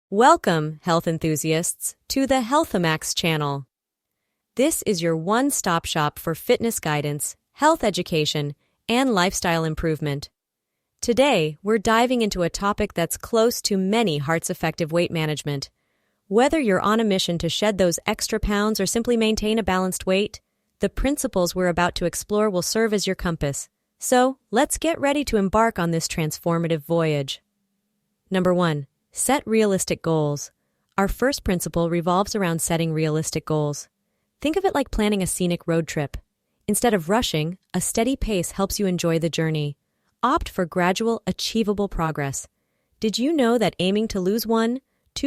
Welcome, health enthusiasts, to the Healthomax channel. This is your one-stop shop for fitness guidance, health education, and lifestyle improvement. Today, we're diving into a topic that's close to many hearts: effective weight management. Whether you're on a mission to shed those extra pounds or simply maintain a balanced weight, the principles we're about to explore will serve as your compass. So, let's get ready to embark on this transformative voyage. Number 1. Set realistic goals. Our first principle revolves around setting realistic goals. Think of it like planning a scenic road trip. Instead of rushing, a steady pace helps you enjoy the journey. Opt for gradual, achievable progress. Did you know that aiming to lose 1-2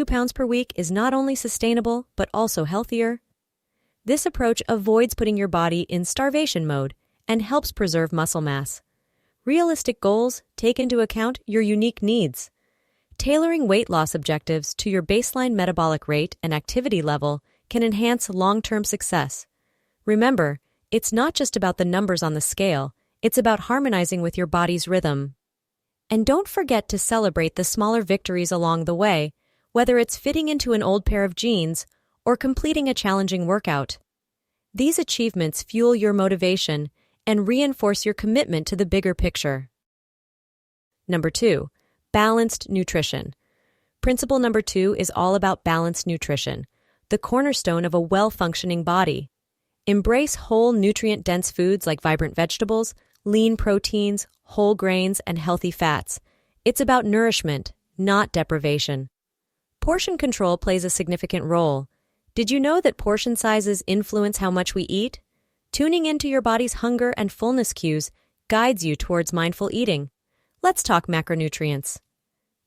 pounds per week is not only sustainable, but also healthier? This approach avoids putting your body in starvation mode and helps preserve muscle mass. Realistic goals take into account your unique needs. Tailoring weight loss objectives to your baseline metabolic rate and activity level can enhance long-term success. Remember, it's not just about the numbers on the scale, it's about harmonizing with your body's rhythm. And don't forget to celebrate the smaller victories along the way, whether it's fitting into an old pair of jeans or completing a challenging workout. These achievements fuel your motivation and reinforce your commitment to the bigger picture. Number 2. Balanced nutrition. Principle number 2 is all about balanced nutrition, the cornerstone of a well-functioning body. Embrace whole, nutrient-dense foods like vibrant vegetables, lean proteins, whole grains, and healthy fats. It's about nourishment, not deprivation. Portion control plays a significant role. Did you know that portion sizes influence how much we eat? Tuning into your body's hunger and fullness cues guides you towards mindful eating. Let's talk macronutrients.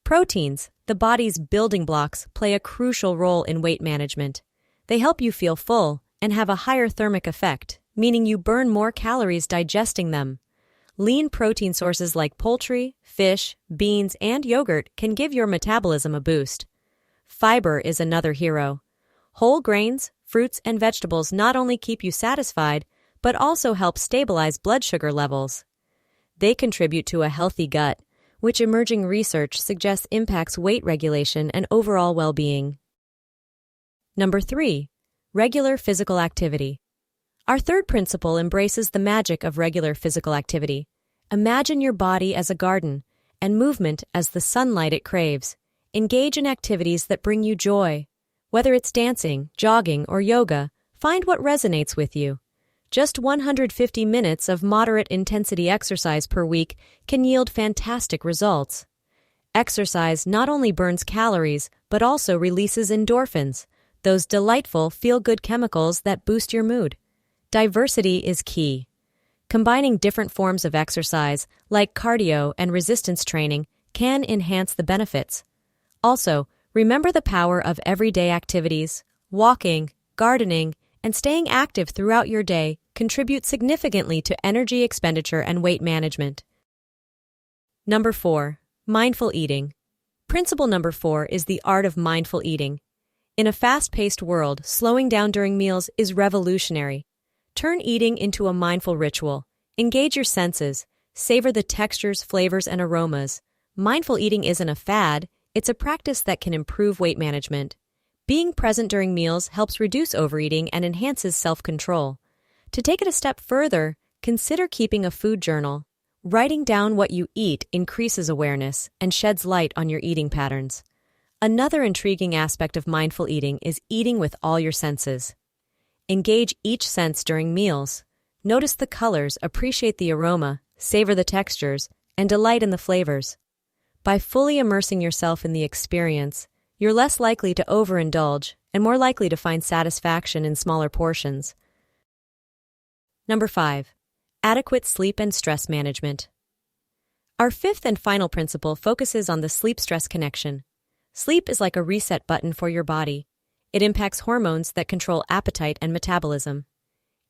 Proteins, the body's building blocks, play a crucial role in weight management. They help you feel full and have a higher thermic effect, meaning you burn more calories digesting them. Lean protein sources like poultry, fish, beans, and yogurt can give your metabolism a boost. Fiber is another hero. Whole grains, fruits, and vegetables not only keep you satisfied, but also help stabilize blood sugar levels. They contribute to a healthy gut, which emerging research suggests impacts weight regulation and overall well-being. Number 3. Regular physical activity. Our third principle embraces the magic of regular physical activity. Imagine your body as a garden, and movement as the sunlight it craves. Engage in activities that bring you joy. Whether it's dancing, jogging, or yoga, find what resonates with you. Just 150 minutes of moderate intensity exercise per week can yield fantastic results. Exercise not only burns calories, but also releases endorphins, those delightful feel-good chemicals that boost your mood. Diversity is key. Combining different forms of exercise, like cardio and resistance training, can enhance the benefits. Also, remember the power of everyday activities. Walking, gardening, and staying active throughout your day contribute significantly to energy expenditure and weight management. Number 4. Mindful eating. Principle number 4 is the art of mindful eating. In a fast-paced world, slowing down during meals is revolutionary. Turn eating into a mindful ritual. Engage your senses. Savor the textures, flavors, and aromas. Mindful eating isn't a fad, it's a practice that can improve weight management. Being present during meals helps reduce overeating and enhances self-control. To take it a step further, consider keeping a food journal. Writing down what you eat increases awareness and sheds light on your eating patterns. Another intriguing aspect of mindful eating is eating with all your senses. Engage each sense during meals. Notice the colors, appreciate the aroma, savor the textures, and delight in the flavors. By fully immersing yourself in the experience, you're less likely to overindulge and more likely to find satisfaction in smaller portions. Number 5. Adequate sleep and stress management. Our fifth and final principle focuses on the sleep-stress connection. Sleep is like a reset button for your body. It impacts hormones that control appetite and metabolism.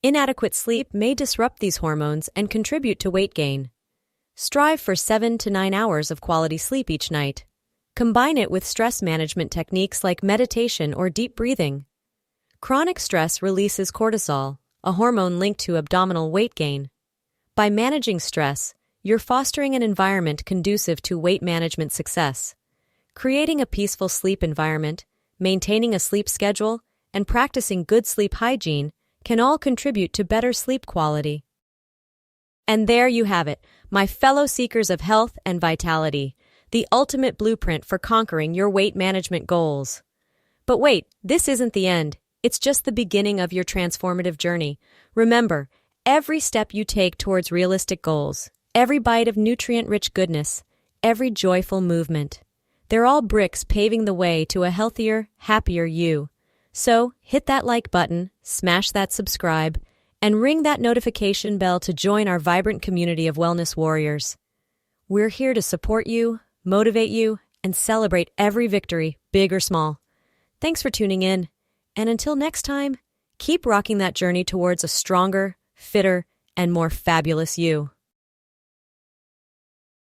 Inadequate sleep may disrupt these hormones and contribute to weight gain. Strive for 7 to 9 hours of quality sleep each night. Combine it with stress management techniques like meditation or deep breathing. Chronic stress releases cortisol, a hormone linked to abdominal weight gain. By managing stress, you're fostering an environment conducive to weight management success. Creating a peaceful sleep environment, maintaining a sleep schedule, and practicing good sleep hygiene can all contribute to better sleep quality. And there you have it, my fellow seekers of health and vitality, the ultimate blueprint for conquering your weight management goals. But wait, this isn't the end. It's just the beginning of your transformative journey. Remember, every step you take towards realistic goals, every bite of nutrient-rich goodness, every joyful movement, they're all bricks paving the way to a healthier, happier you. So, hit that like button, smash that subscribe, and ring that notification bell to join our vibrant community of wellness warriors. We're here to support you, motivate you, and celebrate every victory, big or small. Thanks for tuning in, and until next time, keep rocking that journey towards a stronger, fitter, and more fabulous you.